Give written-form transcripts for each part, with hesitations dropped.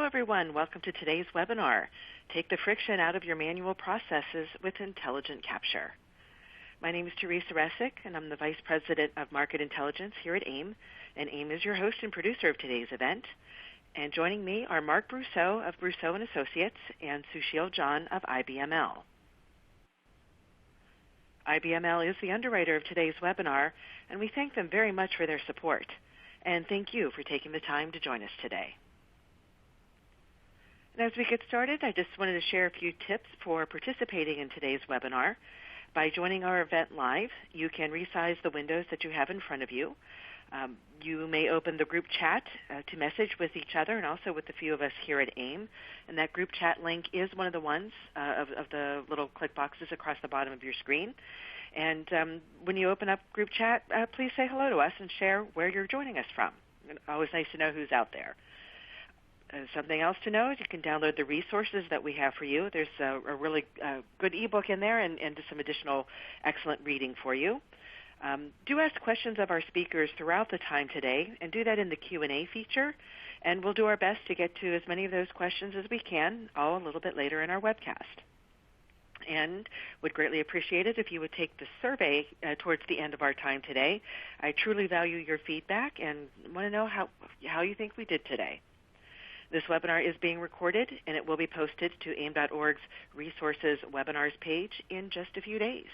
everyone. Welcome to today's webinar, Take the Friction Out of Your Manual Processes with Intelligent Capture. My name is Teresa Resick, and I'm the Vice President of Market Intelligence here at AIIM, and AIIM is your host and producer of today's event. And joining me are Mark Brousseau of Brousseau & Associates and Sushil John of IBML. IBML is the underwriter of today's webinar, and we thank them very much for their support. And thank you for taking the time to join us today. And as we get started, I just wanted to share a few tips for participating in today's webinar. By joining our event live, you can resize the windows that you have in front of you. You may open the group chat to message with each other and also with a few of us here at AIIM. And that group chat link is one of the ones of the little click boxes across the bottom of your screen. And when you open up group chat, please say hello to us and share where you're joining us from. It's always nice to know who's out there. Something else to know is you can download the resources that we have for you. There's a really good ebook in there and some additional excellent reading for you. Do ask questions of our speakers throughout the time today, and do that in the Q&A feature. And we'll do our best to get to as many of those questions as we can, all a little bit later in our webcast. And would greatly appreciate it if you would take the survey towards the end of our time today. I truly value your feedback and want to know how you think we did today. This webinar is being recorded, and it will be posted to AIIM.org's Resources Webinars page in just a few days.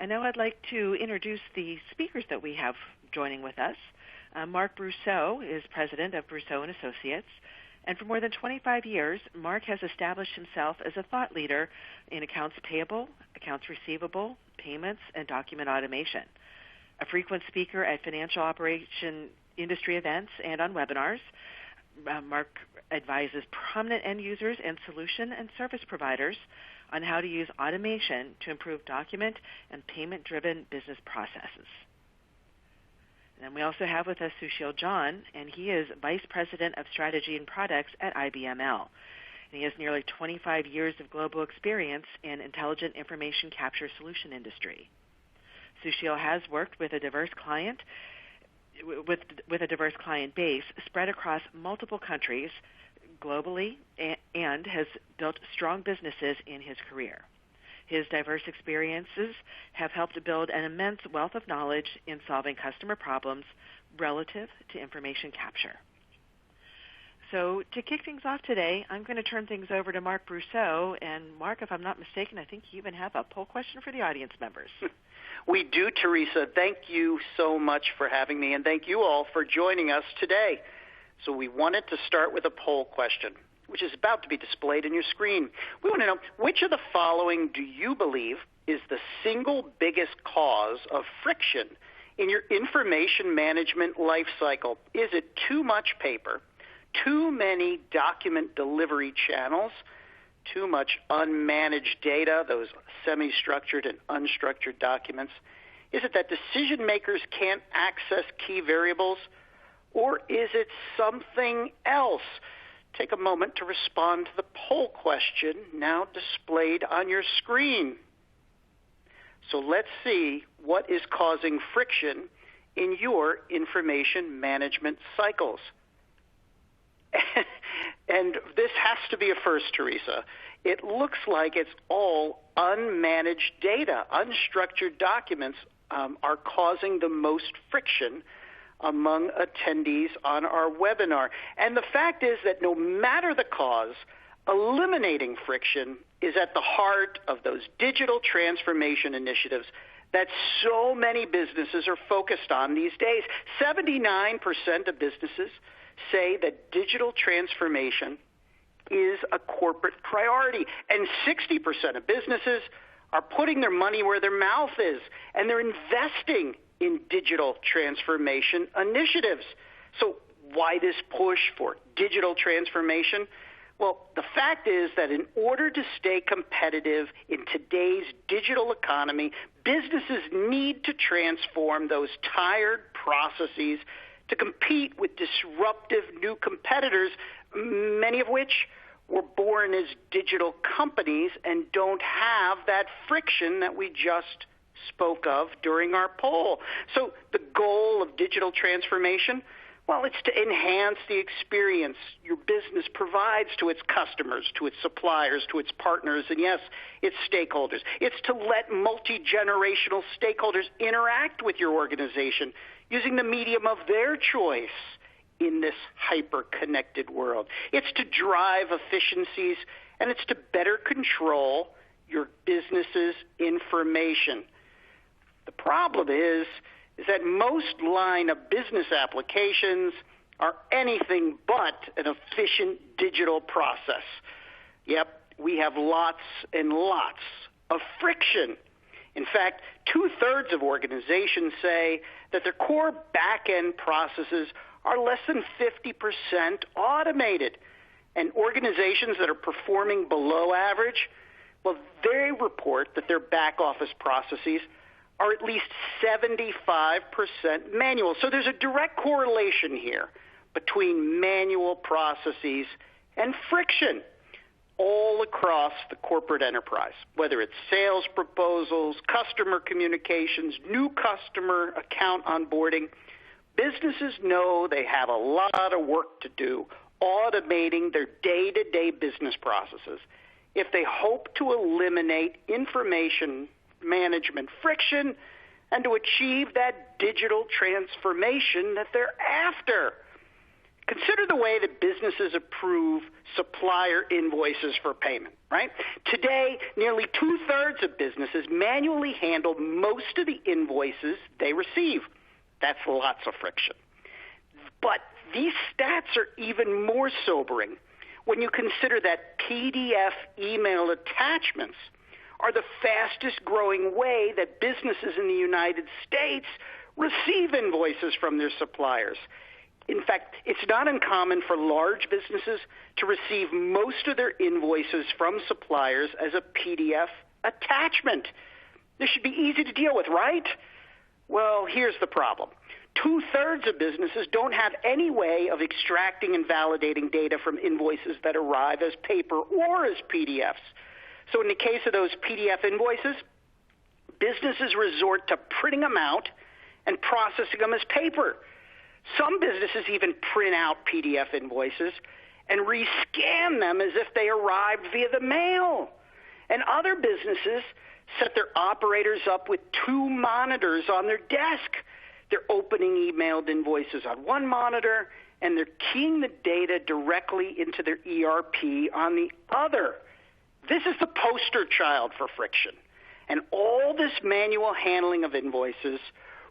And now I'd like to introduce the speakers that we have joining with us. Mark Brousseau is president of Brousseau & Associates, and for more than 25 years, Mark has established himself as a thought leader in accounts payable, accounts receivable, payments, and document automation. A frequent speaker at financial operation industry events and on webinars, Mark advises prominent end users and solution and service providers on how to use automation to improve document and payment-driven business processes. And we also have with us Sushil John, and he is Vice President of Strategy and Products at IBML. And he has nearly 25 years of global experience in intelligent information capture solution industry. Sushil has worked with a diverse client base spread across multiple countries globally and has built strong businesses in his career. His diverse experiences have helped to build an immense wealth of knowledge in solving customer problems relative to information capture. So to kick things off today, I'm going to turn things over to Mark Brousseau. And Mark, if I'm not mistaken, I think you even have a poll question for the audience members. We do, Teresa. Thank you so much for having me, and thank you all for joining us today. So we wanted to start with a poll question, which is about to be displayed on your screen. We want to know, which of the following do you believe is the single biggest cause of friction in your information management lifecycle? Is it too much paper, too many document delivery channels, too much unmanaged data, those semi-structured and unstructured documents? Is it that decision makers can't access key variables? Or is it something else? Take a moment to respond to the poll question now displayed on your screen. So let's see what is causing friction in your information management cycles. And this has to be a first, Teresa. It looks like it's all unmanaged data. Unstructured documents are causing the most friction among attendees on our webinar. And the fact is that no matter the cause, eliminating friction is at the heart of those digital transformation initiatives that so many businesses are focused on these days. 79% of businesses say that digital transformation is a corporate priority, and 60% of businesses are putting their money where their mouth is, and they're investing in digital transformation initiatives. So why this push for digital transformation? Well, the fact is that in order to stay competitive in today's digital economy, businesses need to transform those tired processes to compete with disruptive new competitors, many of which were born as digital companies and don't have that friction that we just spoke of during our poll. So the goal of digital transformation, Well, it's to enhance the experience your business provides to its customers, to its suppliers, to its partners, and yes, its stakeholders. It's to let multi-generational stakeholders interact with your organization using the medium of their choice in this hyper-connected world. It's to drive efficiencies, and it's to better control your business's information. The problem is that most line of business applications are anything but an efficient digital process. Yep, we have lots and lots of friction. In fact, 2/3 of organizations say that their core back-end processes are less than 50% automated. And organizations that are performing below average, well, they report that their back-office processes are at least 75% manual. So there's a direct correlation here between manual processes and friction all across the corporate enterprise, whether it's sales proposals, customer communications, new customer account onboarding. Businesses know they have a lot of work to do automating their day-to-day business processes if they hope to eliminate information management friction and to achieve that digital transformation that they're after. Consider the way that businesses approve supplier invoices for payment, right? Today, nearly 2/3 of businesses manually handle most of the invoices they receive. That's lots of friction. But these stats are even more sobering when you consider that PDF email attachments are the fastest growing way that businesses in the United States receive invoices from their suppliers. In fact, it's not uncommon for large businesses to receive most of their invoices from suppliers as a PDF attachment. This should be easy to deal with, right? Well, here's the problem. 2/3 of businesses don't have any way of extracting and validating data from invoices that arrive as paper or as PDFs. So in the case of those PDF invoices, businesses resort to printing them out and processing them as paper. Some businesses even print out PDF invoices and rescan them as if they arrived via the mail. And other businesses set their operators up with 2 monitors on their desk. They're opening emailed invoices on one monitor, and they're keying the data directly into their ERP on the other. This is the poster child for friction. And all this manual handling of invoices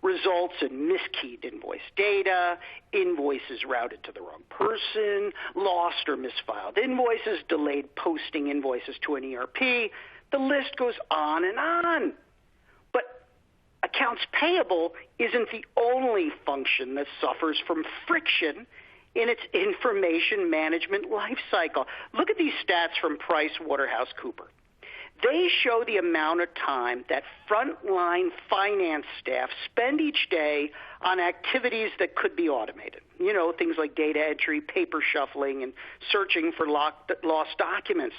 results in miskeyed invoice data, invoices routed to the wrong person, lost or misfiled invoices, delayed posting invoices to an ERP. The list goes on and on. But accounts payable isn't the only function that suffers from friction in its information management lifecycle. Look at these stats from PricewaterhouseCoopers. They show the amount of time that frontline finance staff spend each day on activities that could be automated. You know, things like data entry, paper shuffling, and searching for lost documents.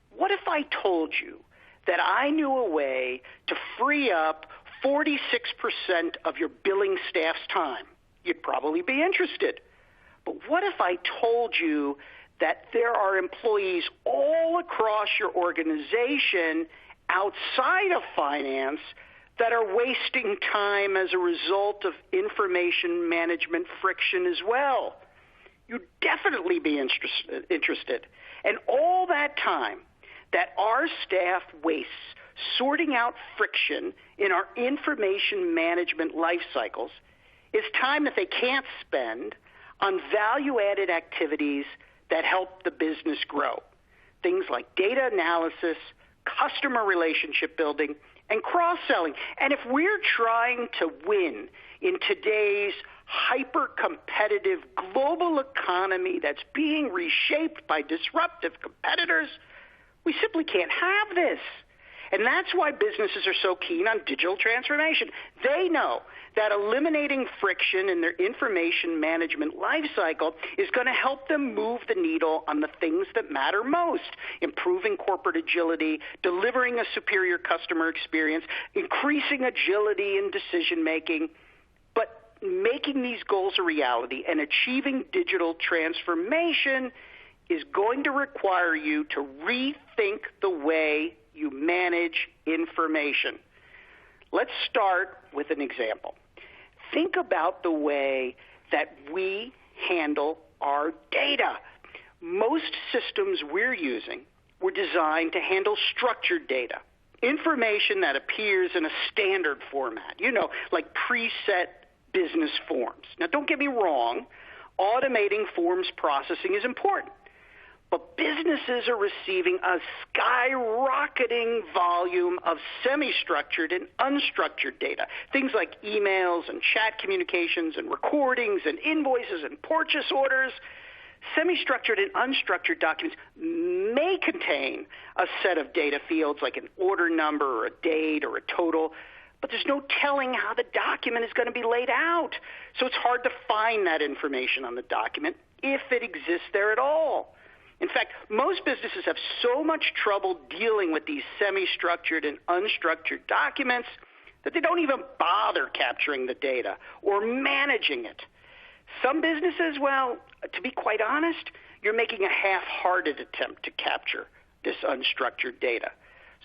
What if I told you that I knew a way to free up 46% of your billing staff's time? You'd probably be interested. But what if I told you that there are employees all across your organization outside of finance that are wasting time as a result of information management friction as well? You'd definitely be interested. And all that time that our staff wastes sorting out friction in our information management life cycles is time that they can't spend on value-added activities that help the business grow. Things like data analysis, customer relationship building, and cross-selling. And if we're trying to win in today's hyper-competitive global economy that's being reshaped by disruptive competitors, we simply can't have this. And that's why businesses are so keen on digital transformation. They know that eliminating friction in their information management lifecycle is going to help them move the needle on the things that matter most: improving corporate agility, delivering a superior customer experience, increasing agility in decision-making. But making these goals a reality and achieving digital transformation is going to require you to rethink the way you manage information. Let's start with an example. Think about the way that we handle our data. Most systems we're using were designed to handle structured data, information that appears in a standard format, like preset business forms. Now, don't get me wrong, automating forms processing is important. But businesses are receiving a skyrocketing volume of semi-structured and unstructured data. Things like emails and chat communications and recordings and invoices and purchase orders. Semi-structured and unstructured documents may contain a set of data fields like an order number or a date or a total, but there's no telling how the document is going to be laid out. So it's hard to find that information on the document if it exists there at all. In fact, most businesses have so much trouble dealing with these semi-structured and unstructured documents that they don't even bother capturing the data or managing it. Some businesses, well, to be quite honest, you're making a half-hearted attempt to capture this unstructured data.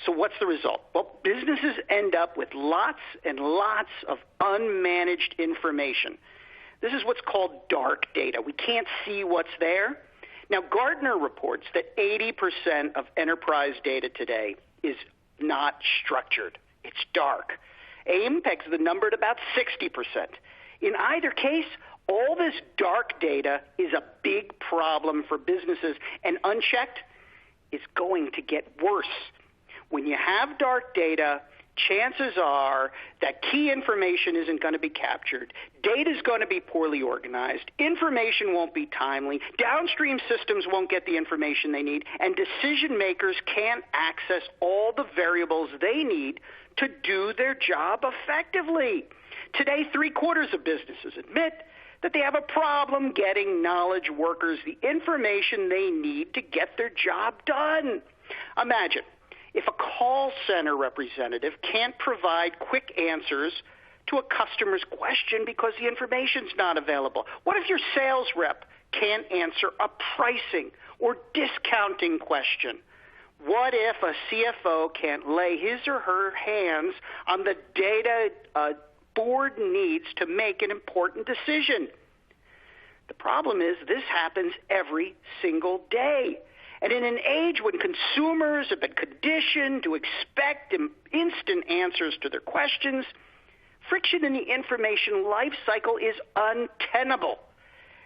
So what's the result? Well, businesses end up with lots and lots of unmanaged information. This is what's called dark data. We can't see what's there. Now, Gartner reports that 80% of enterprise data today is not structured. It's dark. AIIM pegs the number at about 60%. In either case, all this dark data is a big problem for businesses, and unchecked, it's going to get worse. When you have dark data, chances are that key information isn't going to be captured. Data is going to be poorly organized. Information won't be timely. Downstream systems won't get the information they need. And decision makers can't access all the variables they need to do their job effectively. Today, 3/4 of businesses admit that they have a problem getting knowledge workers the information they need to get their job done. Imagine if a call center representative can't provide quick answers to a customer's question because the information's not available. What if your sales rep can't answer a pricing or discounting question? What if a CFO can't lay his or her hands on the data a board needs to make an important decision? The problem is this happens every single day. And in an age when consumers have been conditioned to expect instant answers to their questions, friction in the information lifecycle is untenable.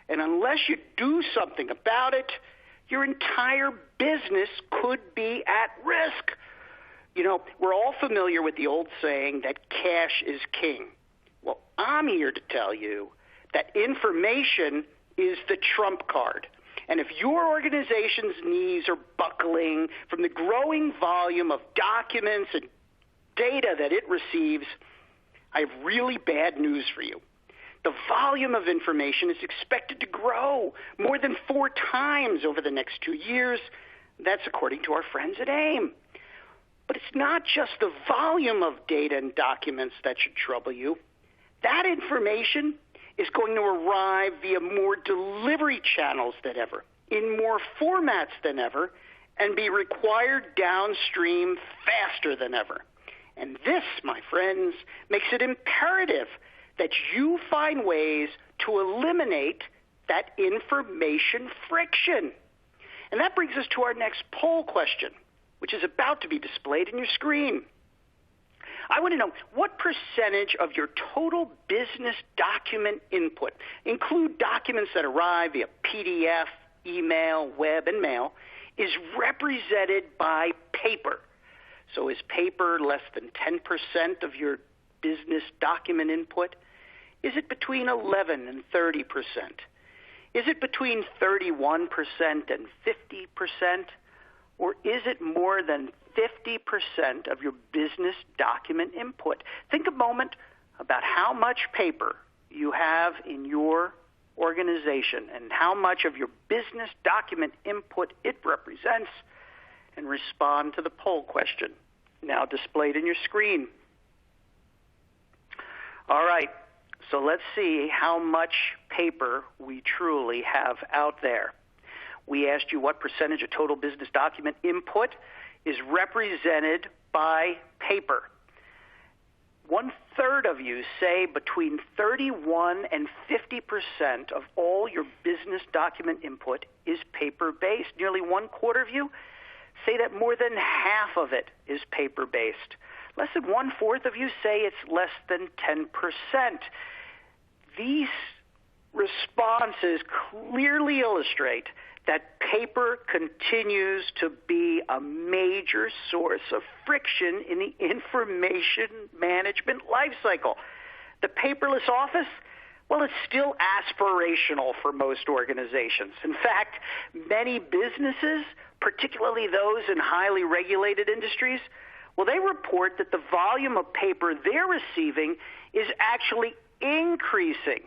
And unless you do something about it, your entire business could be at risk. We're all familiar with the old saying that cash is king. Well, I'm here to tell you that information is the trump card. And if your organization's knees are buckling from the growing volume of documents and data that it receives, I have really bad news for you. The volume of information is expected to grow more than 4 times over the next 2 years. That's according to our friends at AIIM. But it's not just the volume of data and documents that should trouble you. That information is going to arrive via more delivery channels than ever, in more formats than ever, and be required downstream faster than ever. And this, my friends, makes it imperative that you find ways to eliminate that information friction. And that brings us to our next poll question, which is about to be displayed in your screen. I want to know what percentage of your total business document input, include documents that arrive via PDF, email, web, and mail, is represented by paper. So is paper less than 10% of your business document input? Is it between 11 and 30%? Is it between 31% and 50%? Or is it more than 50% of your business document input? Think a moment about how much paper you have in your organization and how much of your business document input it represents, and respond to the poll question now displayed in your screen. All right, So let's see how much paper we truly have out there. We asked you what percentage of total business document input is represented by paper. 1/3 of you say between 31 and 50% of all your business document input is paper-based. Nearly 1/4 of you say that more than half of it is paper-based. Less than 1/4 of you say it's less than 10%. These responses clearly illustrate that paper continues to be a major source of friction in the information management lifecycle. The paperless office, well, it's still aspirational for most organizations. In fact, many businesses, particularly those in highly regulated industries, well, they report that the volume of paper they're receiving is actually increasing.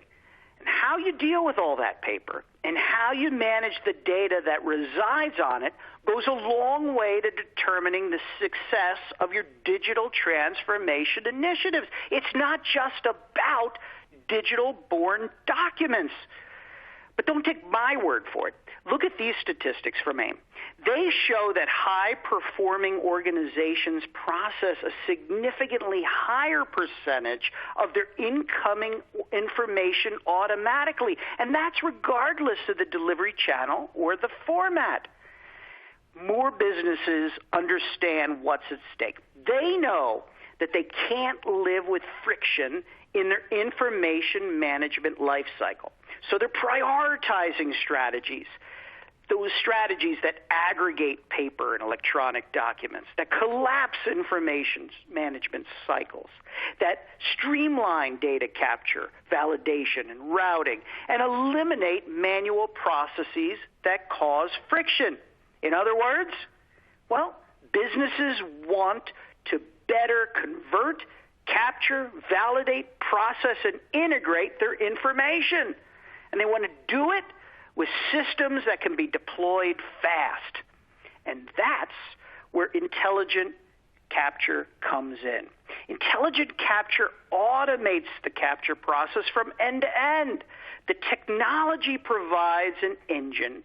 And how you deal with all that paper and how you manage the data that resides on it goes a long way to determining the success of your digital transformation initiatives. It's not just about digital-born documents. But don't take my word for it. Look at these statistics from AIIM. They show that high-performing organizations process a significantly higher percentage of their incoming information automatically, and that's regardless of the delivery channel or the format. More businesses understand what's at stake. They know that they can't live with friction in their information management lifecycle. So they're prioritizing strategies, those strategies that aggregate paper and electronic documents, that collapse information management cycles, that streamline data capture, validation, and routing, and eliminate manual processes that cause friction. In other words, well, businesses want to better convert, capture, validate, process, and integrate their information. And they want to do it with systems that can be deployed fast. And that's where intelligent capture comes in. Intelligent capture automates the capture process from end to end. The technology provides an engine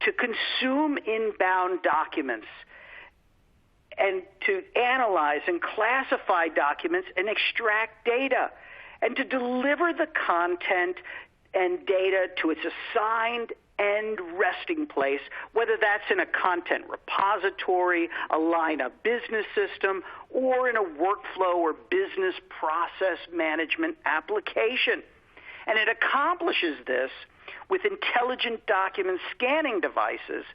to consume inbound documents and to analyze and classify documents and extract data, and to deliver the content and data to its assigned end resting place, whether that's in a content repository, a line of business system, or in a workflow or business process management application. And it accomplishes this with intelligent document scanning devices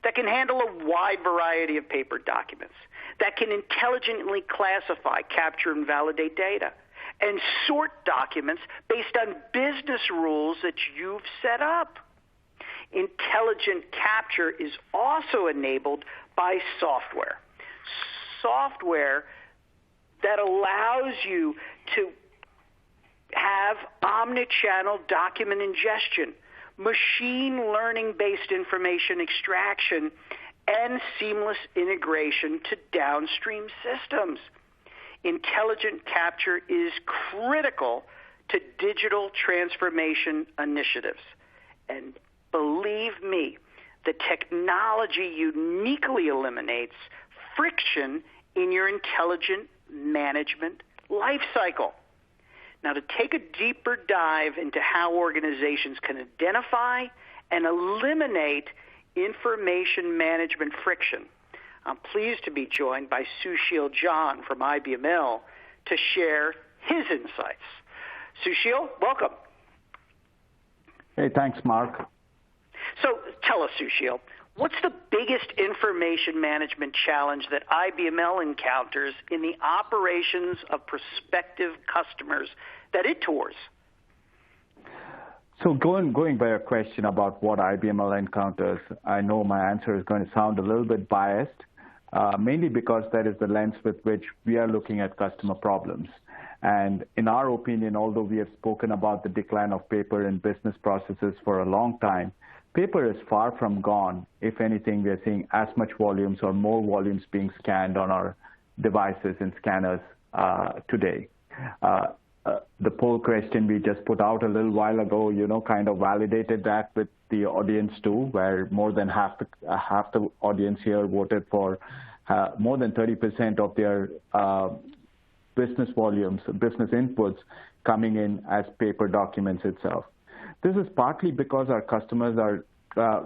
that can handle a wide variety of paper documents, that can intelligently classify, capture, and validate data, and sort documents based on business rules that you've set up. Intelligent capture is also enabled by software. Software that allows you to have omnichannel document ingestion, machine learning-based information extraction, and seamless integration to downstream systems. Intelligent capture is critical to digital transformation initiatives. And believe me, the technology uniquely eliminates friction in your intelligent management lifecycle. Now, to take a deeper dive into how organizations can identify and eliminate information management friction, I'm pleased to be joined by Sushil John from IBML to share his insights. Sushil, welcome. Hey, thanks, Mark. So tell us, Sushil, what's the biggest information management challenge that IBML encounters in the operations of prospective customers that it tours? So going by your question about what IBML encounters, I know my answer is going to sound a little bit biased, mainly because that is the lens with which we are looking at customer problems. And in our opinion, although we have spoken about the decline of paper in business processes for a long time, paper is far from gone. If anything, we are seeing as much volumes or more volumes being scanned on our devices and scanners today. the poll question we just put out a little while ago, kind of validated that with the audience too, where more than half the audience here voted for more than 30% of their business volumes, business inputs coming in as paper documents itself. This is partly because our customers are,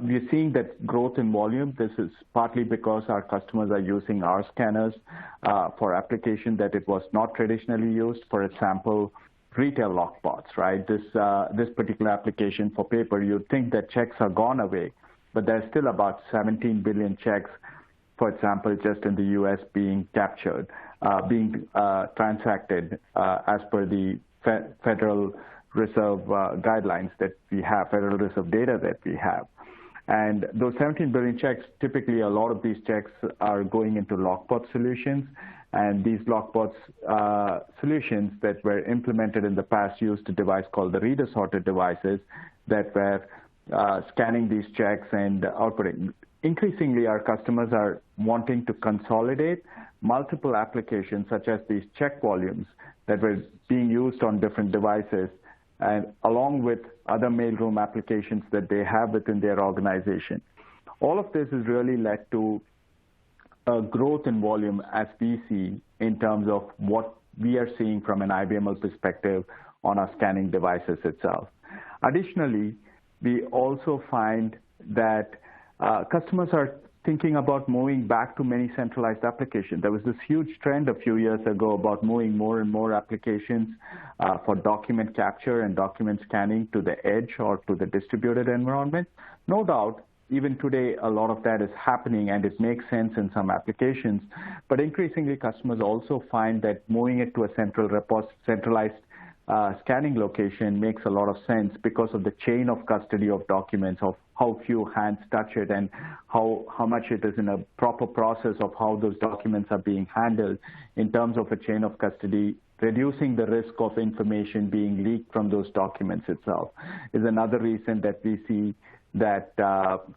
we're seeing that growth in volume. This is partly because our customers are using our scanners for application that it was not traditionally used. For example, retail lockbox, right? This particular application for paper, you'd think that checks are gone away, but there's still about 17 billion checks, for example, just in the U.S. being captured, being transacted as per the Federal Reserve guidelines that we have, Federal Reserve data that we have. And those 17 billion checks, typically a lot of these checks are going into lockbox solutions. And these lockbox solutions that were implemented in the past used a device called the reader sorted devices that were scanning these checks and outputting. Increasingly, our customers are wanting to consolidate multiple applications, such as these check volumes that were being used on different devices, and along with other mailroom applications that they have within their organization. All of this has really led to a growth in volume as we see in terms of what we are seeing from an IBML perspective on our scanning devices itself. Additionally, we also find that customers are thinking about moving back to many centralized applications. There was this huge trend a few years ago about moving more and more applications for document capture and document scanning to the edge or to the distributed environment. No doubt, even today, a lot of that is happening, and it makes sense in some applications. But increasingly, customers also find that moving it to a centralized scanning location makes a lot of sense because of the chain of custody of documents, of how few hands touch it, and how much it is in a proper process of how those documents are being handled in terms of a chain of custody. Reducing the risk of information being leaked from those documents itself is another reason that we see that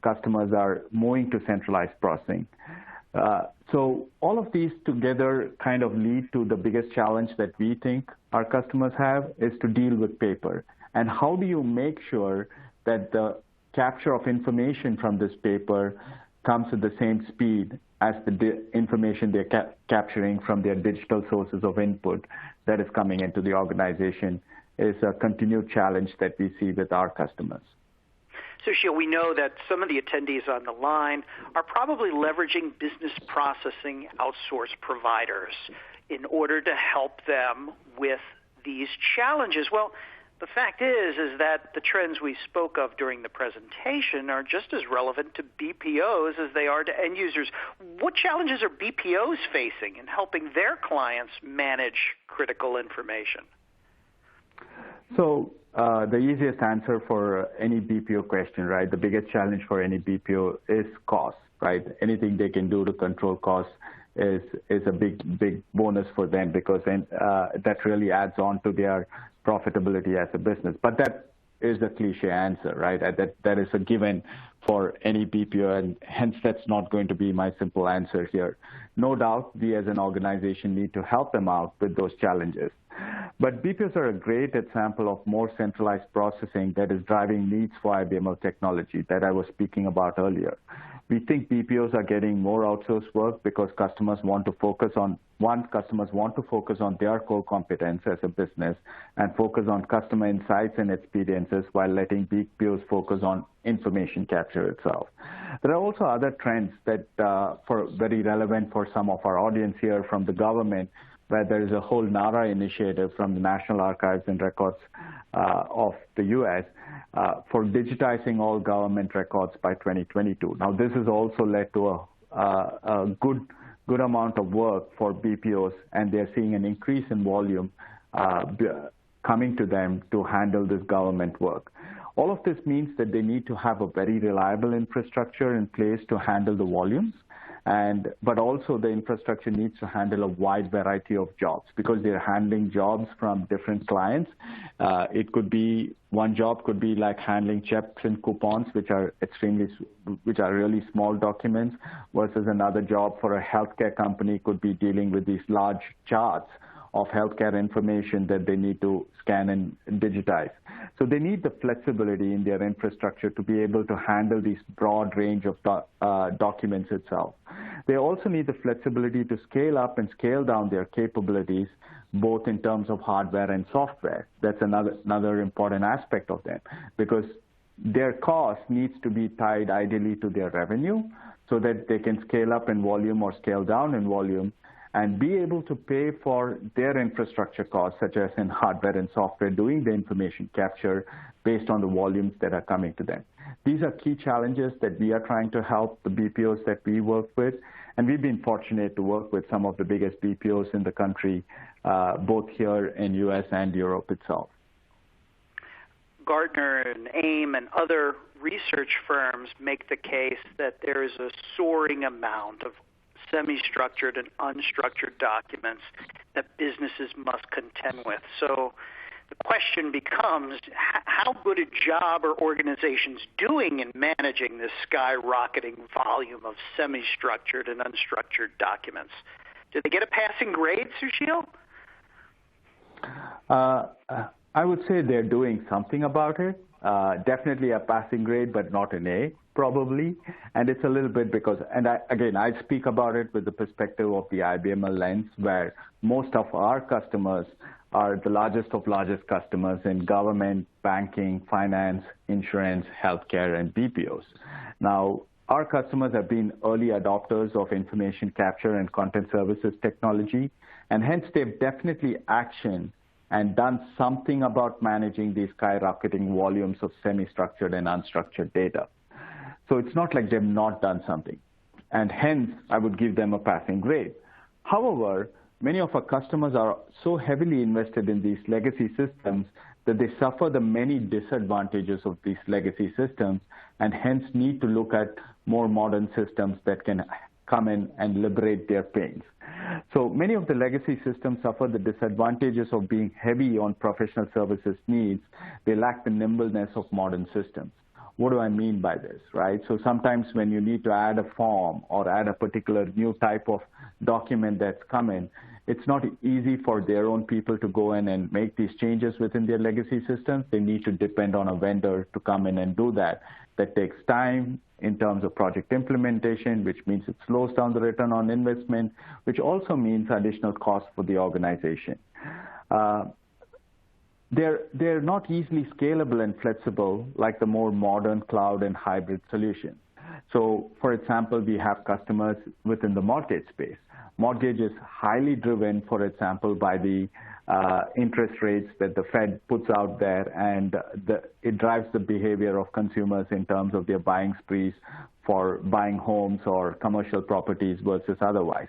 customers are moving to centralized processing. So all of these together kind of lead to the biggest challenge that we think our customers have is to deal with paper. And how do you make sure that the capture of information from this paper comes at the same speed as the information they're capturing from their digital sources of input that is coming into the organization is a continued challenge that we see with our customers. So, Sheil, we know that some of the attendees on the line are probably leveraging business processing outsource providers in order to help them with these challenges. Well, the fact is that the trends we spoke of during the presentation are just as relevant to BPOs as they are to end users. What challenges are BPOs facing in helping their clients manage critical information? So the easiest answer for any BPO question, right, the biggest challenge for any BPO is cost, right? Anything they can do to control costs is a big bonus for them because then that really adds on to their profitability as a business. But that is a cliche answer, right? That is a given for any BPO, and hence that's not going to be my simple answer here. No doubt, we as an organization need to help them out with those challenges. But BPOs are a great example of more centralized processing that is driving needs for IBML technology that I was speaking about earlier. We think BPOs are getting more outsourced work because customers want to focus on their core competence as a business and focus on customer insights and experiences while letting BPOs focus on information capture itself. There are also other trends that are very relevant for some of our audience here from the government, where there is a whole NARA initiative from the National Archives and Records of the U.S. For digitizing all government records by 2022. Now, this has also led to a good amount of work for BPOs, and they're seeing an increase in volume coming to them to handle this government work. All of this means that they need to have a very reliable infrastructure in place to handle the volumes. But also the infrastructure needs to handle a wide variety of jobs because they're handling jobs from different clients. It could be one job could be like handling checks and coupons, which are really small documents, versus another job for a healthcare company could be dealing with these large charts of healthcare information that they need to scan and digitize. So they need the flexibility in their infrastructure to be able to handle this broad range of documents itself. They also need the flexibility to scale up and scale down their capabilities, both in terms of hardware and software. That's another important aspect of them, because their cost needs to be tied ideally to their revenue so that they can scale up in volume or scale down in volume and be able to pay for their infrastructure costs, such as in hardware and software, doing the information capture based on the volumes that are coming to them. These are key challenges that we are trying to help the BPOs that we work with, and we've been fortunate to work with some of the biggest BPOs in the country, both here in U.S. and Europe itself. Gartner and AIIM and other research firms make the case that there is a soaring amount of semi-structured and unstructured documents that businesses must contend with. So the question becomes, how good a job are organizations doing in managing this skyrocketing volume of semi-structured and unstructured documents? Do they get a passing grade, Sushil? I would say they're doing something about it. Definitely a passing grade, but not an A, probably. And it's a little bit because, I speak about it with the perspective of the IBML lens, where most of our customers are the largest of largest customers in government, banking, finance, insurance, healthcare, and BPOs. Now, our customers have been early adopters of information capture and content services technology, and hence they've definitely actioned and done something about managing these skyrocketing volumes of semi-structured and unstructured data. So it's not like they've not done something, and hence I would give them a passing grade. However, many of our customers are so heavily invested in these legacy systems that they suffer the many disadvantages of these legacy systems and hence need to look at more modern systems that can come in and liberate their pains. So many of the legacy systems suffer the disadvantages of being heavy on professional services needs. They lack the nimbleness of modern systems. What do I mean by this, right? So sometimes when you need to add a form or add a particular new type of document that's come in, it's not easy for their own people to go in and make these changes within their legacy systems. They need to depend on a vendor to come in and do that. That takes time in terms of project implementation, which means it slows down the return on investment, which also means additional costs for the organization. They're not easily scalable and flexible like the more modern cloud and hybrid solutions. So, for example, we have customers within the mortgage space. Mortgage is highly driven, for example, by the interest rates that the Fed puts out there, and it drives the behavior of consumers in terms of their buying sprees for buying homes or commercial properties versus otherwise.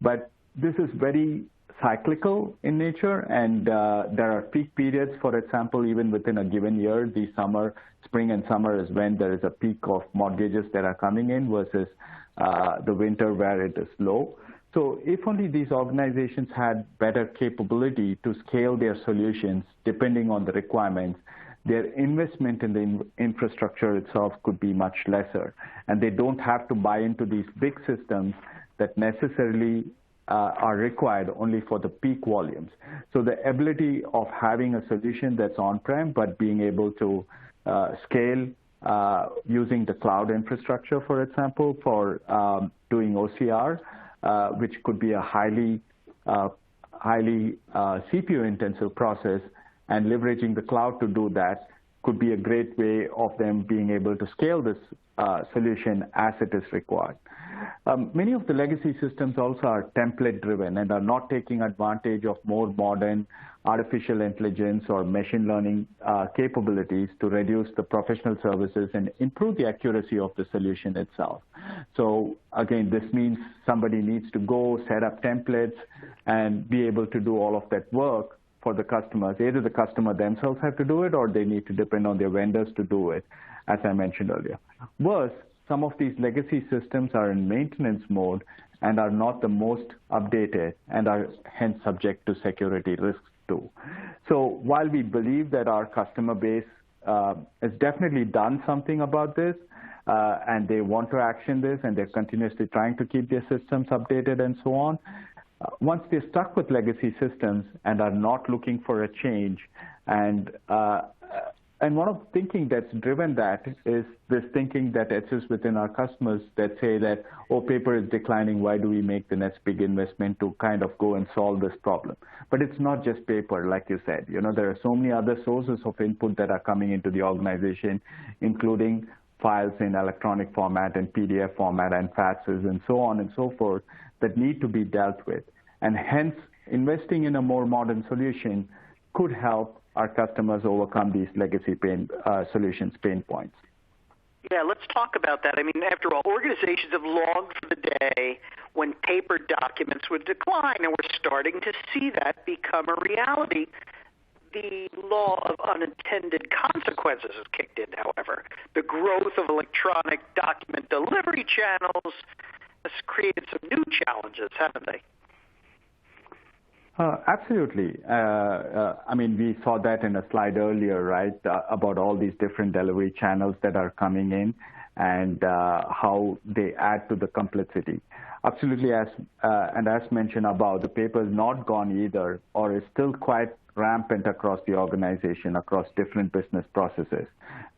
But this is very cyclical in nature, and there are peak periods, for example, even within a given year. The summer, spring and summer is when there is a peak of mortgages that are coming in versus the winter where it is low. So if only these organizations had better capability to scale their solutions depending on the requirements, their investment in the infrastructure itself could be much lesser. And they don't have to buy into these big systems that necessarily are required only for the peak volumes. So the ability of having a solution that's on-prem but being able to scale using the cloud infrastructure, for example, for doing OCR, which could be a highly CPU-intensive process, and leveraging the cloud to do that could be a great way of them being able to scale this solution as it is required. Many of the legacy systems also are template-driven and are not taking advantage of more modern artificial intelligence or machine learning capabilities to reduce the professional services and improve the accuracy of the solution itself. So again, this means somebody needs to go set up templates and be able to do all of that work for the customers. Either the customer themselves have to do it or they need to depend on their vendors to do it, as I mentioned earlier. Worse, some of these legacy systems are in maintenance mode and are not the most updated and are hence subject to security risks too. So while we believe that our customer base has definitely done something about this, and they want to action this, and they're continuously trying to keep their systems updated and so on, once they're stuck with legacy systems and are not looking for a change, and one of the thinking that's driven that is this thinking that exists within our customers that say that, oh, paper is declining, why do we make the next big investment to kind of go and solve this problem? But it's not just paper, like you said. There are so many other sources of input that are coming into the organization, including files in electronic format and PDF format and faxes and so on and so forth that need to be dealt with. And hence, investing in a more modern solution could help our customers overcome these legacy solutions pain points. Yeah, let's talk about that. I mean, after all, organizations have longed for the day when paper documents would decline, and we're starting to see that become a reality. The law of unintended consequences has kicked in, however. The growth of electronic document delivery channels has created some new challenges, haven't they? Absolutely. I mean, we saw that in a slide earlier, right, about all these different delivery channels that are coming in and how they add to the complexity. Absolutely, as mentioned above, the paper is not gone either, or is still quite rampant across the organization, across different business processes,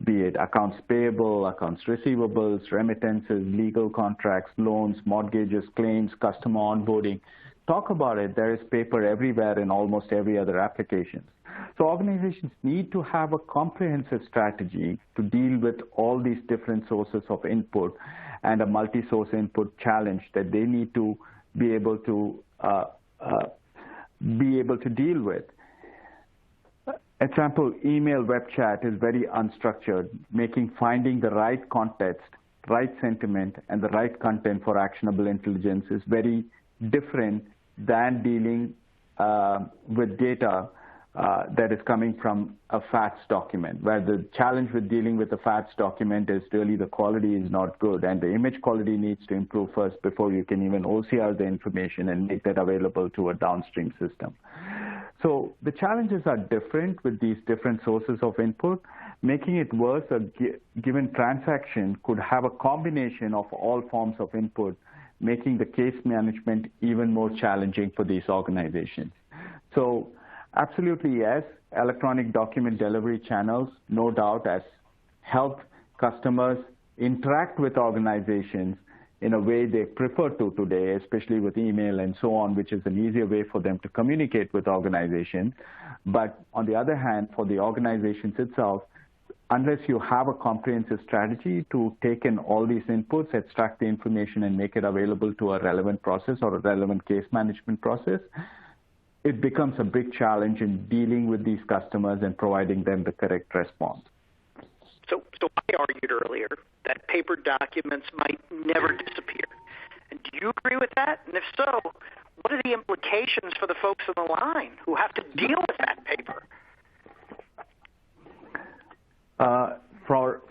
be it accounts payable, accounts receivables, remittances, legal contracts, loans, mortgages, claims, customer onboarding. Talk about it, there is paper everywhere in almost every other application. So organizations need to have a comprehensive strategy to deal with all these different sources of input and a multi-source input challenge that they need to be able to deal with. Example, email web chat is very unstructured, finding the right context, right sentiment, and the right content for actionable intelligence is very different than dealing with data that is coming from a fax document, where the challenge with dealing with a fax document is really the quality is not good, and the image quality needs to improve first before you can even OCR the information and make that available to a downstream system. So the challenges are different with these different sources of input. Making it worse, a given transaction could have a combination of all forms of input, making the case management even more challenging for these organizations. So absolutely, yes, electronic document delivery channels, no doubt, has helped customers interact with organizations in a way they prefer to today, especially with email and so on, which is an easier way for them to communicate with organizations. But on the other hand, for the organizations itself, unless you have a comprehensive strategy to take in all these inputs, extract the information, and make it available to a relevant process or a relevant case management process, it becomes a big challenge in dealing with these customers and providing them the correct response. So I argued earlier that paper documents might never disappear. And do you agree with that? And if so, what are the implications for the folks on the line who have to deal with that paper?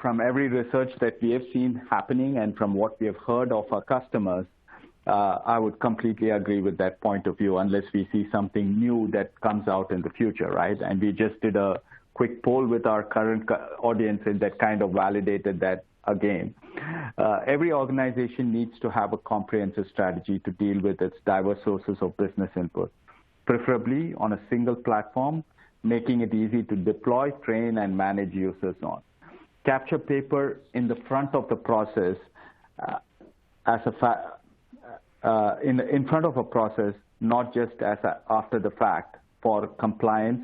From every research that we have seen happening and from what we have heard of our customers, I would completely agree with that point of view unless we see something new that comes out in the future, right? And we just did a quick poll with our current audience and that kind of validated that again. Every organization needs to have a comprehensive strategy to deal with its diverse sources of business input, preferably on a single platform, making it easy to deploy, train, and manage users on. Capture paper in the front of the process in front of a process, not just after the fact for compliance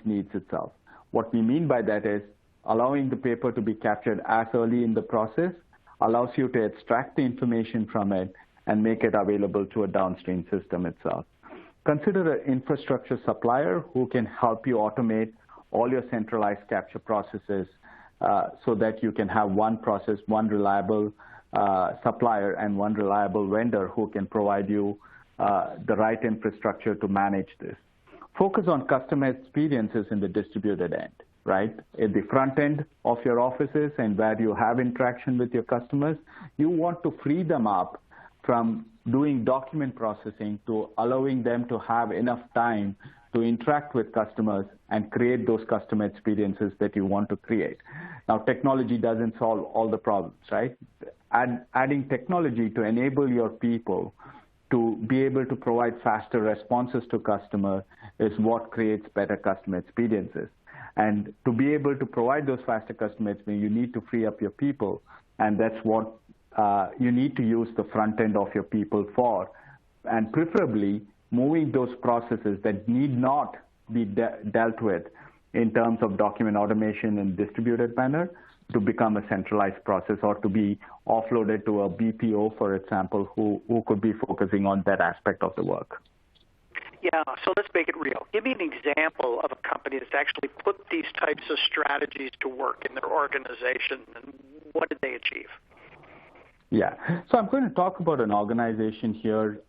needs itself. What we mean by that is allowing the paper to be captured as early in the process allows you to extract the information from it and make it available to a downstream system itself. Consider an infrastructure supplier who can help you automate all your centralized capture processes so that you can have one process, one reliable supplier, and one reliable vendor who can provide you the right infrastructure to manage this. Focus on customer experiences in the distributed end, right? At the front end of your offices and where you have interaction with your customers, you want to free them up from doing document processing to allowing them to have enough time to interact with customers and create those customer experiences that you want to create. Now, technology doesn't solve all the problems, right? Adding technology to enable your people to be able to provide faster responses to customers is what creates better customer experiences. And to be able to provide those faster customer experiences, you need to free up your people, and that's what you need to use the front end of your people for, and preferably moving those processes that need not be dealt with in terms of document automation in distributed manner to become a centralized process, or to be offloaded to a BPO, for example, who could be focusing on that aspect of the work. Yeah, so let's make it real. Give me an example of a company that's actually put these types of strategies to work in their organization, and what did they achieve? Yeah, so I'm going to talk about an organization here,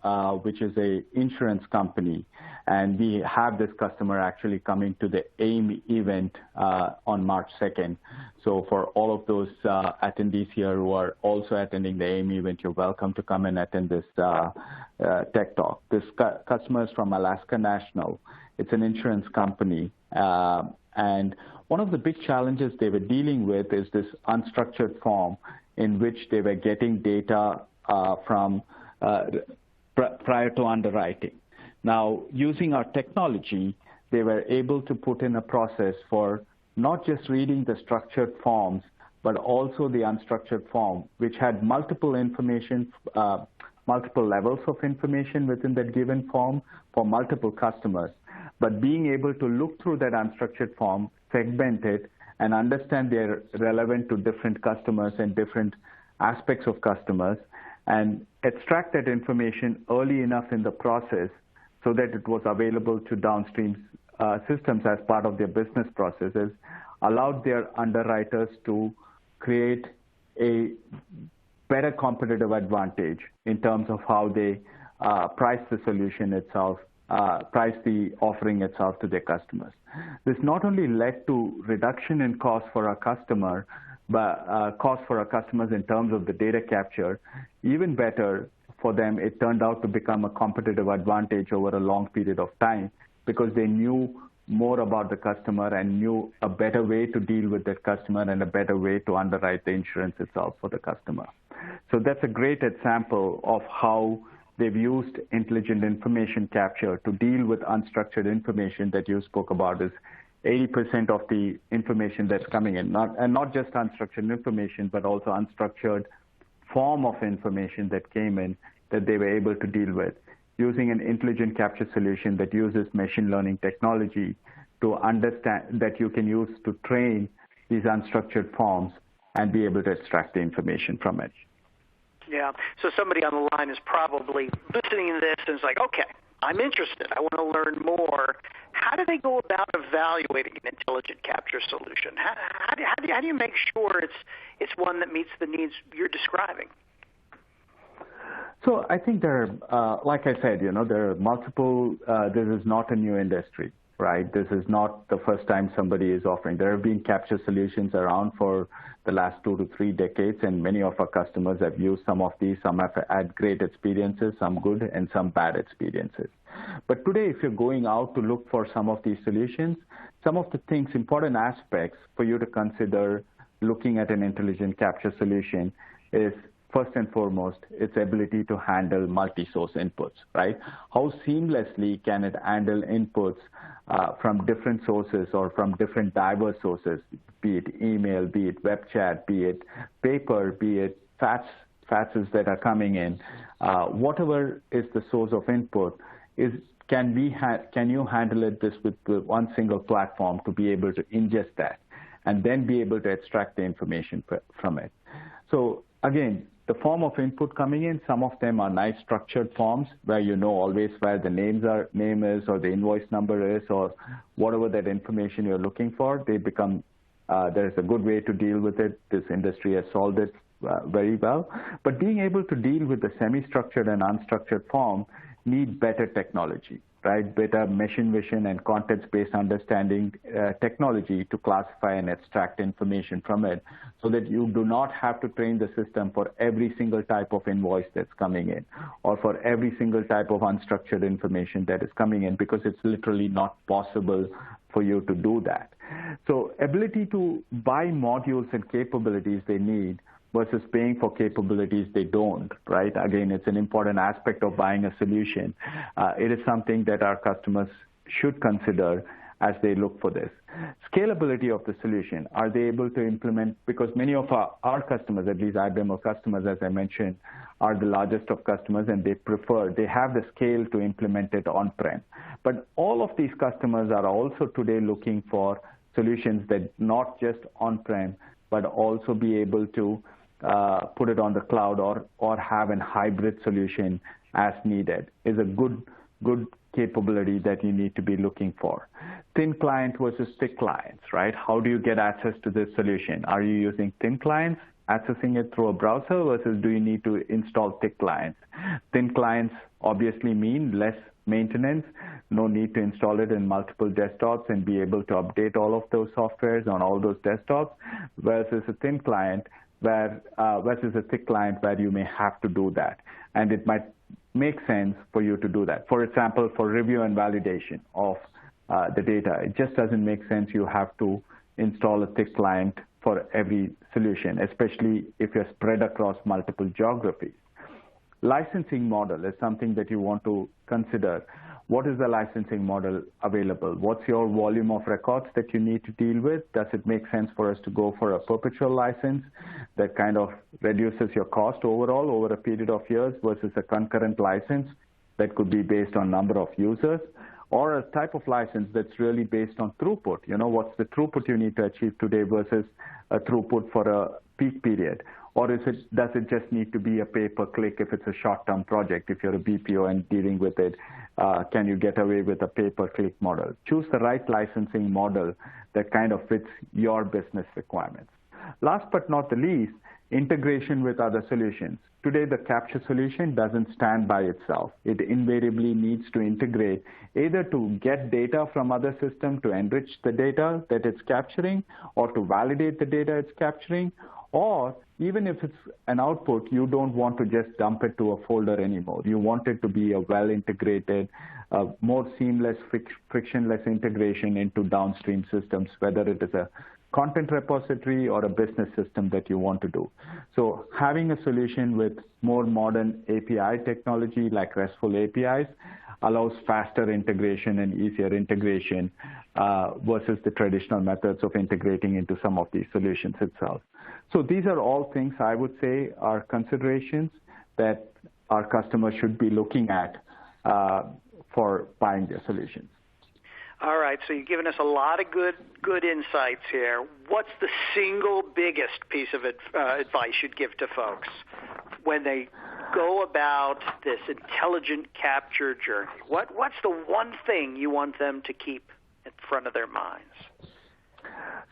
which is an insurance company, and we have this customer actually coming to the AIIM event on March 2nd. So for all of those attendees here who are also attending the AIIM event, you're welcome to come and attend this tech talk. This customer is from Alaska National. It's an insurance company, and one of the big challenges they were dealing with is this unstructured form in which they were getting data from prior to underwriting. Now, using our technology, they were able to put in a process for not just reading the structured forms, but also the unstructured form, which had multiple information, multiple levels of information within that given form for multiple customers. But being able to look through that unstructured form, segment it, and understand they're relevant to different customers and different aspects of customers, and extract that information early enough in the process so that it was available to downstream systems as part of their business processes, allowed their underwriters to create a better competitive advantage in terms of how they price the solution itself, price the offering itself to their customers. This not only led to reduction in cost for our customer, but cost for our customers in terms of the data capture. Even better for them, it turned out to become a competitive advantage over a long period of time because they knew more about the customer and knew a better way to deal with that customer and a better way to underwrite the insurance itself for the customer. So that's a great example of how they've used intelligent information capture to deal with unstructured information that you spoke about. Is 80% of the information that's coming in, not just unstructured information, but also unstructured form of information that came in that they were able to deal with, using an intelligent capture solution that uses machine learning technology to understand that you can use to train these unstructured forms and be able to extract the information from it. Yeah, so somebody on the line is probably listening to this and is like, okay, I'm interested. I want to learn more. How do they go about evaluating an intelligent capture solution? How do you make sure it's one that meets the needs you're describing? So I think there are, like I said, there are multiple, this is not a new industry, right? This is not the first time somebody is offering. There have been capture solutions around for the last 2 to 3 decades, and many of our customers have used some of these. Some have had great experiences, some good, and some bad experiences. But today, if you're going out to look for some of these solutions, some of the things, important aspects for you to consider looking at an intelligent capture solution is, first and foremost, its ability to handle multi-source inputs, right? How seamlessly can it handle inputs from different sources or from different diverse sources, be it email, be it web chat, be it paper, be it faxes that are coming in. Whatever is the source of input, can you handle it with one single platform to be able to ingest that and then be able to extract the information from it? So again, the form of input coming in, some of them are nice structured forms where you know always where the name is or the invoice number is or whatever that information you're looking for. They become, there's a good way to deal with it. This industry has solved it very well. But being able to deal with the semi-structured and unstructured form need better technology, right? Better machine vision and context-based understanding technology to classify and extract information from it so that you do not have to train the system for every single type of invoice that's coming in or for every single type of unstructured information that is coming in, because it's literally not possible for you to do that. So ability to buy modules and capabilities they need versus paying for capabilities they don't, right? Again, it's an important aspect of buying a solution. It is something that our customers should consider as they look for this. Scalability of the solution. Are they able to implement, because many of our customers, at least IBM customers, as I mentioned, are the largest of customers, and they have the scale to implement it on-prem. But all of these customers are also today looking for solutions that not just on-prem, but also be able to put it on the cloud or have a hybrid solution as needed is a good capability that you need to be looking for. Thin client versus thick clients, right? How do you get access to this solution? Are you using thin clients, accessing it through a browser, versus do you need to install thick clients? Thin clients obviously mean less maintenance, no need to install it in multiple desktops and be able to update all of those softwares on all those desktops, versus a thick client where you may have to do that. And it might make sense for you to do that. For example, for review and validation of the data, it just doesn't make sense you have to install a thick client for every solution, especially if you're spread across multiple geographies. Licensing model is something that you want to consider. What is the licensing model available? What's your volume of records that you need to deal with? Does it make sense for us to go for a perpetual license that kind of reduces your cost overall over a period of years versus a concurrent license that could be based on number of users? Or a type of license that's really based on throughput. You know, what's the throughput you need to achieve today versus a throughput for a peak period? Or does it just need to be a pay-per-click if it's a short-term project? If you're a BPO and dealing with it, can you get away with a pay-per-click model? Choose the right licensing model that kind of fits your business requirements. Last but not the least, integration with other solutions. Today, the capture solution doesn't stand by itself. It invariably needs to integrate either to get data from other systems to enrich the data that it's capturing, or to validate the data it's capturing, or even if it's an output, you don't want to just dump it to a folder anymore. You want it to be a well-integrated, more seamless, frictionless integration into downstream systems, whether it is a content repository or a business system that you want to do. So having a solution with more modern API technology like RESTful APIs allows faster integration and easier integration versus the traditional methods of integrating into some of these solutions itself. So these are all things I would say are considerations that our customers should be looking at for buying their solutions. All right, so you've given us a lot of good insights here. What's the single biggest piece of advice you'd give to folks when they go about this intelligent capture journey? What's the one thing you want them to keep in front of their minds?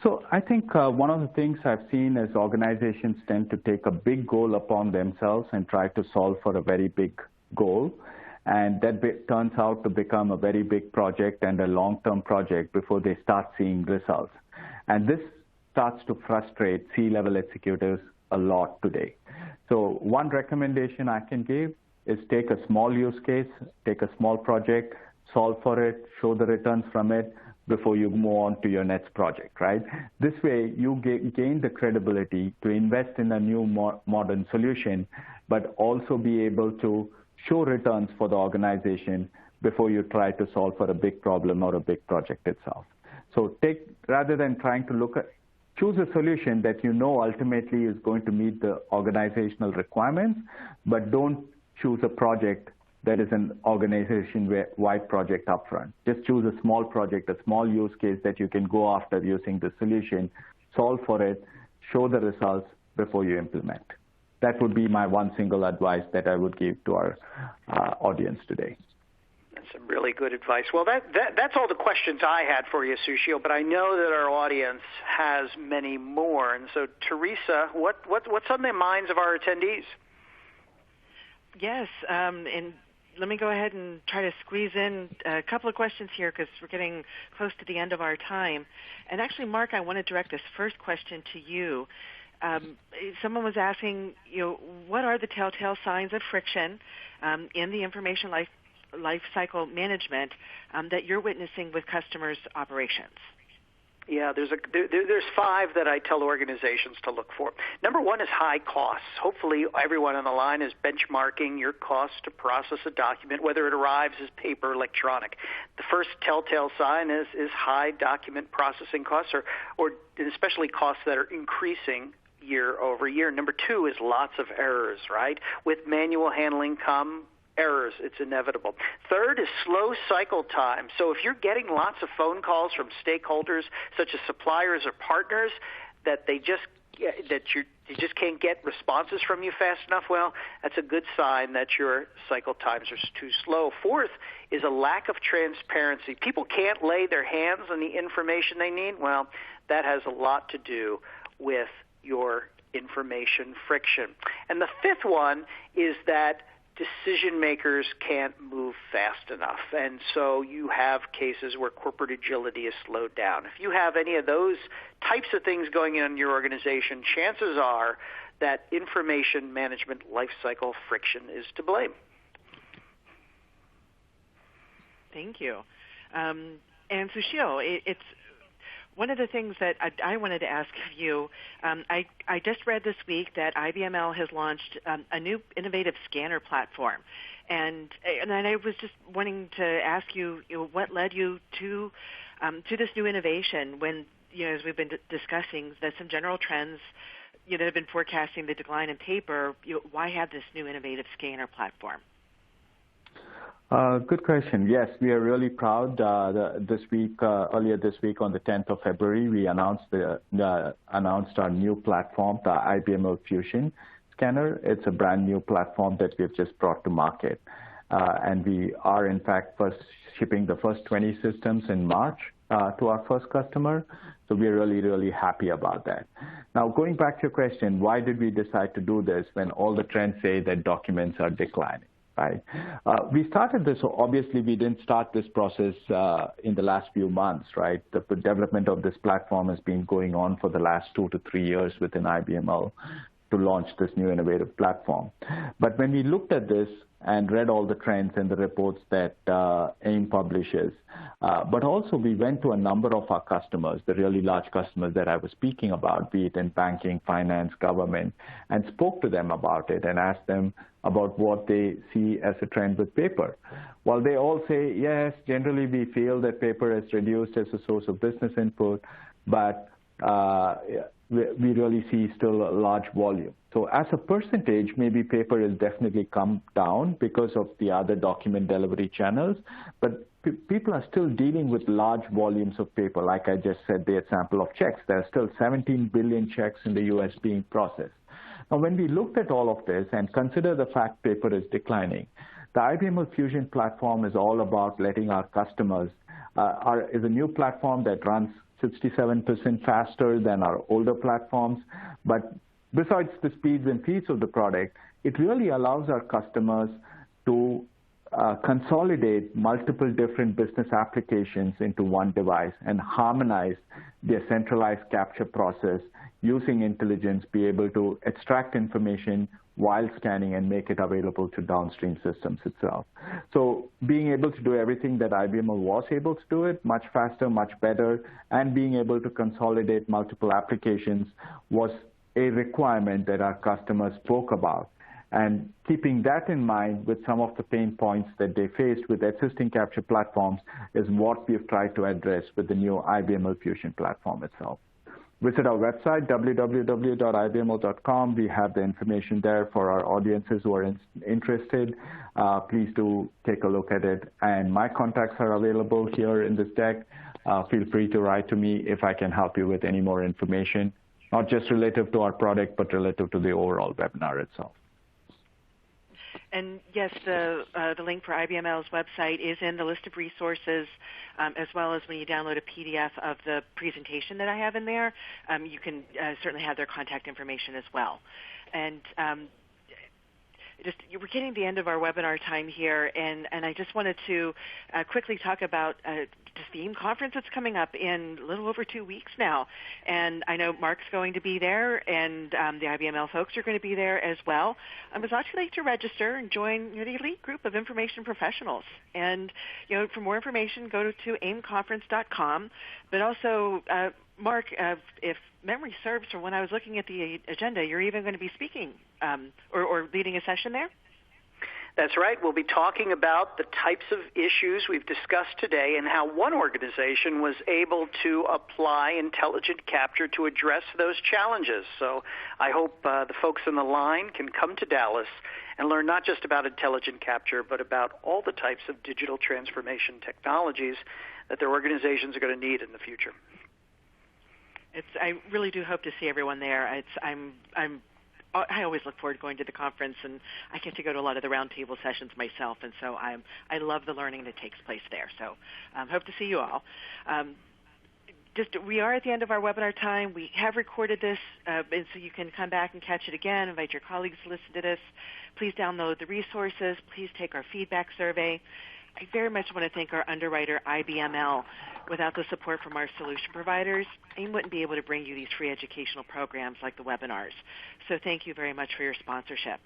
So I think one of the things I've seen is organizations tend to take a big goal upon themselves and try to solve for a very big goal. And that turns out to become a very big project and a long-term project before they start seeing results. And this starts to frustrate C-level executives a lot today. So one recommendation I can give is take a small use case, take a small project, solve for it, show the returns from it before you move on to your next project, right? This way, you gain the credibility to invest in a new modern solution, but also be able to show returns for the organization before you try to solve for a big problem or a big project itself. So rather than trying to choose a solution that you know ultimately is going to meet the organizational requirements, but don't choose a project that is an organization-wide project upfront. Just choose a small project, a small use case that you can go after using the solution, solve for it, show the results before you implement. That would be my one single advice that I would give to our audience today. That's some really good advice. Well, that's all the questions I had for you, Sushil, but I know that our audience has many more. And so, Teresa, what's on the minds of our attendees? Yes, and let me go ahead and try to squeeze in a couple of questions here because we're getting close to the end of our time. And actually, Mark, I want to direct this first question to you. Someone was asking, what are the telltale signs of friction in the information lifecycle management that you're witnessing with customers' operations? Yeah, there's 5 that I tell organizations to look for. Number 1 is high costs. Hopefully everyone on the line is benchmarking your cost to process a document, whether it arrives as paper or electronic. The first telltale sign is high document processing costs, or especially costs that are increasing year over year. Number 2 is lots of errors, right? With manual handling come errors. It's inevitable. Third is slow cycle time. So if you're getting lots of phone calls from stakeholders, such as suppliers or partners, that you just can't get responses from you fast enough, well, that's a good sign that your cycle times are too slow. Fourth is a lack of transparency. People can't lay their hands on the information they need. Well, that has a lot to do with your information friction. And the fifth one is that decision makers can't move fast enough, and so you have cases where corporate agility is slowed down. If you have any of those types of things going on in your organization, chances are that information management lifecycle friction is to blame. Thank you. And Sushil, it's one of the things that I wanted to ask of you, I just read this week that IBML has launched a new innovative scanner platform. And I was just wanting to ask you, what led you to this new innovation when, as we've been discussing, that some general trends that have been forecasting the decline in paper, why have this new innovative scanner platform? Good question. Yes, we are really proud. Earlier this week, on the 10th of February, we announced our new platform, the IBML Fusion Scanner. It's a brand new platform that we've just brought to market, and we are in fact shipping the first 20 systems in March to our first customer. So we're really, really happy about that. Now, going back to your question, why did we decide to do this when all the trends say that documents are declining? Right. We started this, so obviously we didn't start this process in the last few months, right? The development of this platform has been going on for the last 2 to 3 years within IBML to launch this new innovative platform. But when we looked at this and read all the trends and the reports that AIIM publishes, but also we went to a number of our customers, the really large customers that I was speaking about, be it in banking, finance, government, and spoke to them about it and asked them about what they see as a trend with paper. While they all say, yes, generally we feel that paper is reduced as a source of business input, but we really see still a large volume. So as a percentage, maybe paper has definitely come down because of the other document delivery channels, but people are still dealing with large volumes of paper. Like I just said, the example of checks, there are still 17 billion checks in the U.S. being processed. Now, when we looked at all of this and consider the fact paper is declining, the IBML Fusion platform is all about letting our customers, is a new platform that runs 67% faster than our older platforms. But besides the speeds and feeds of the product, it really allows our customers to consolidate multiple different business applications into one device and harmonize their centralized capture process using intelligence, be able to extract information while scanning and make it available to downstream systems itself. So being able to do everything that IBML was able to do it much faster, much better, and being able to consolidate multiple applications was a requirement that our customers spoke about. And keeping that in mind with some of the pain points that they faced with existing capture platforms is what we've tried to address with the new IBML Fusion platform itself. Visit our website, www.ibml.com. We have the information there for our audiences who are interested. Please do take a look at it. And my contacts are available here in this deck. Feel free to write to me if I can help you with any more information, not just relative to our product, but relative to the overall webinar itself. And yes, the link for IBML's website is in the list of resources, as well as when you download a PDF of the presentation that I have in there, you can certainly have their contact information as well. And we're getting to the end of our webinar time here, and I just wanted to quickly talk about just the AIIM conference that's coming up in a little over 2 weeks now. And I know Mark's going to be there, and the IBML folks are going to be there as well. I would actually like to register and join the elite group of information professionals. And for more information, go to aimconference.com. But also, Mark, if memory serves from when I was looking at the agenda, you're even going to be speaking or leading a session there? That's right. We'll be talking about the types of issues we've discussed today and how one organization was able to apply intelligent capture to address those challenges. So I hope the folks on the line can come to Dallas and learn not just about intelligent capture, but about all the types of digital transformation technologies that their organizations are going to need in the future. I really do hope to see everyone there. I always look forward to going to the conference, and I get to go to a lot of the roundtable sessions myself, and so I love the learning that takes place there. So hope to see you all. We are at the end of our webinar time. We have recorded this, and so you can come back and catch it again. Invite your colleagues to listen to this. Please download the resources. Please take our feedback survey. I very much want to thank our underwriter, IBML. Without the support from our solution providers, AIIM wouldn't be able to bring you these free educational programs like the webinars. So thank you very much for your sponsorship.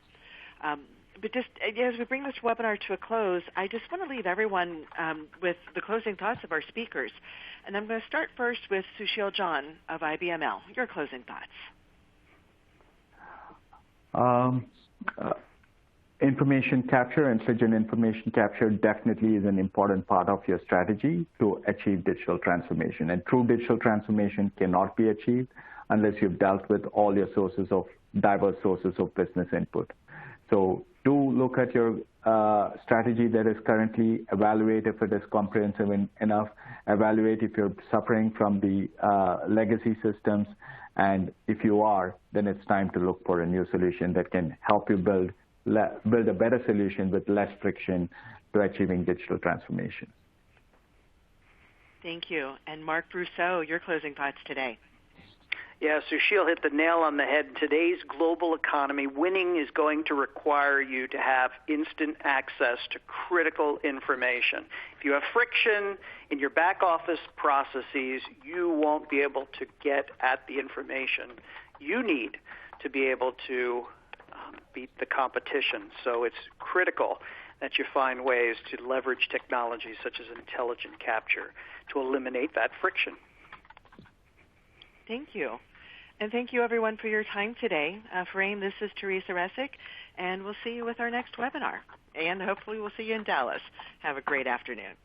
But just as we bring this webinar to a close, I just want to leave everyone with the closing thoughts of our speakers. And I'm going to start first with Sushil John of IBML. Your closing thoughts. Information capture, intelligent information capture definitely is an important part of your strategy to achieve digital transformation. And true digital transformation cannot be achieved unless you've dealt with all your diverse sources of business input. So do look at your strategy that is currently, evaluate if it is comprehensive enough, evaluate if you're suffering from the legacy systems, and if you are, then it's time to look for a new solution that can help you build a better solution with less friction to achieving digital transformation. Thank you. And Mark Brousseau, your closing thoughts today. Yeah, Sushil hit the nail on the head. In today's global economy, winning is going to require you to have instant access to critical information. If you have friction in your back office processes, you won't be able to get at the information you need to be able to beat the competition. So it's critical that you find ways to leverage technologies such as intelligent capture to eliminate that friction. Thank you. And thank you, everyone, for your time today. For AIIM, this is Teresa Resick, and we'll see you with our next webinar. And hopefully we'll see you in Dallas. Have a great afternoon.